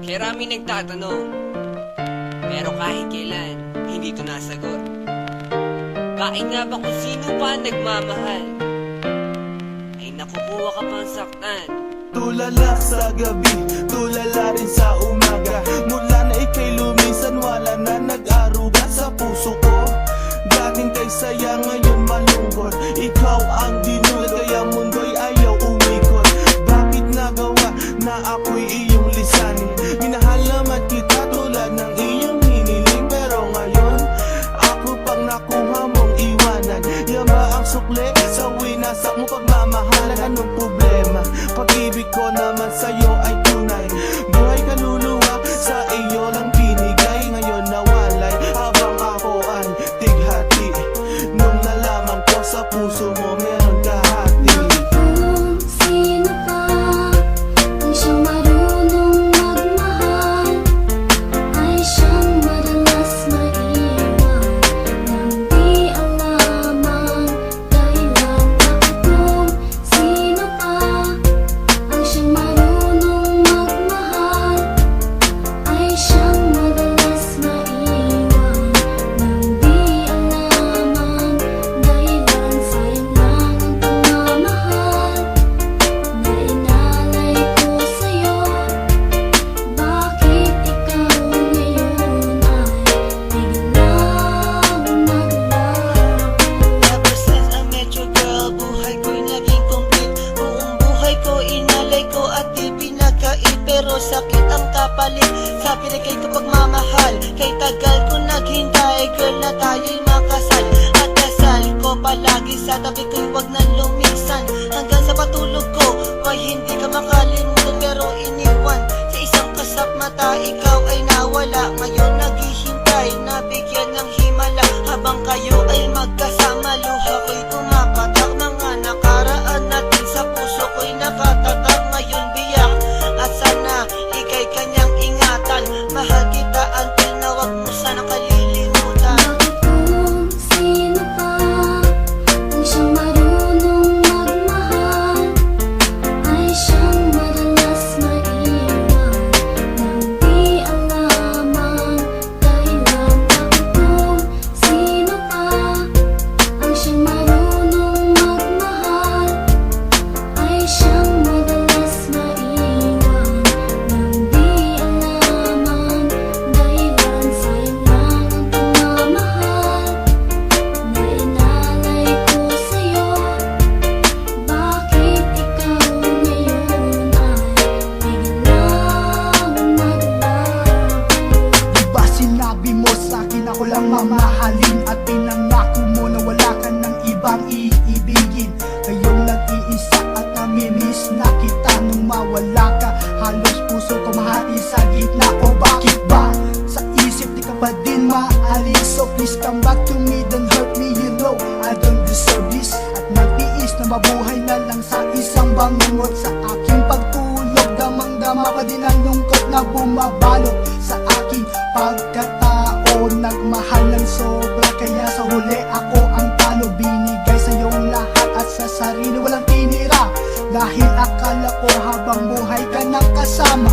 Marami nagtatanong, pero kahit kailan, hindi ito nasagot. Bakit nga ba kung sino pa nagmamahal, ay nakukuha ka pang saktan? Tulala sa gabi, tulala rin sa umaga. Mula na ika'y lumisan, wala na nag-aruga sa puso ko. Dating kay saya, ngayon malungkot. Ikaw ang dinulat, kaya mundo'y ayaw umikot. Bakit nagawa na ako'y iyong lisanin? Minahal naman kita tulad ng iyong hiniling, pero ngayon ako pang nakuha mong iwanan. Yan ba ang sukle sa winasak mo pagmamahalan? Anong problema? Pag-ibig ko naman sa'yo ay tunay. Buhay kaluluwa sa iyo lang binigay. Ngayon nawalay habang ako ay tighati. Nung nalaman ko sa puso mo meron kahati. Kung sino pa ang siyang marunong magmahal, ay siyang madalas maiwan nang di alam ang dahilan. Kung sino pa ang siyang marunong magmahal, ay siyang madalas maiwan nang di alam ang dahilan. Sayang lang ang pagmamahal na inalay ko sa'yo. Bakit ikaw ngayon ay biglang naglaho? Ever since I met you, girl, buhay ko'y naging complete. Buong buhay ko inalay ko at di pinagkait, pero sakit ang kapalit sa pinagay ko pagmamahal. Kay tagal ko naghintay, girl, na tayo'y makasal. At dasal ko palagi sa tabi ko'y wag na lumisan. Hanggang sa patulog ko, may hindi ka makalimutan, pero iniwan sa isang kasap mata. Ikaw ay nawala, ngayon naghihintay na bigyan ng himala. Habang kayo ay magkasama, luha ko'y pumapatak. Mga nakaraan natin sa puso ko'y nakatatak. Ngayon biyak at sana ika'y kanyang ingatan. Mahal kita until na wag mo sana kalilimutan. Bakit kung sino pa ang siyang marunong magmahal, ay siyang madalas maiwan nang di alam ang dahilan? Bakit kung sino pa ang siyang marunong magmahal, ay siyang madalas maiwan nang di alam ang dahilan? Sayang lang ang pagmamahal na inalay ko sa'yo. Bakit ikaw ngayon ay biglang naglaho? Diba sinabi mo sa'kin ako lang mamahalin, at pinangako mo na wala ka ng ibang iibigin. Ngayong nag-iisa at namimiss na kita. Nung mawala ka, halos puso ko mahati sa gitna. O bakit ba sa isip di ka pa din maalis? So please come back to me, don't hurt me, you know I don't deserve this. At nagtiis na mabuhay na lang sa isang bangungot. Sa aking pagtulog, damang-dama pa din ang lungkot na bumabalot sa aking pagkatao. Nagmahal ng sobra, kaya sa huli ako ang talo. Binigay sa iyong lahat at sa sarili walang tinira, dahil akala ko habang buhay ka nang kasama.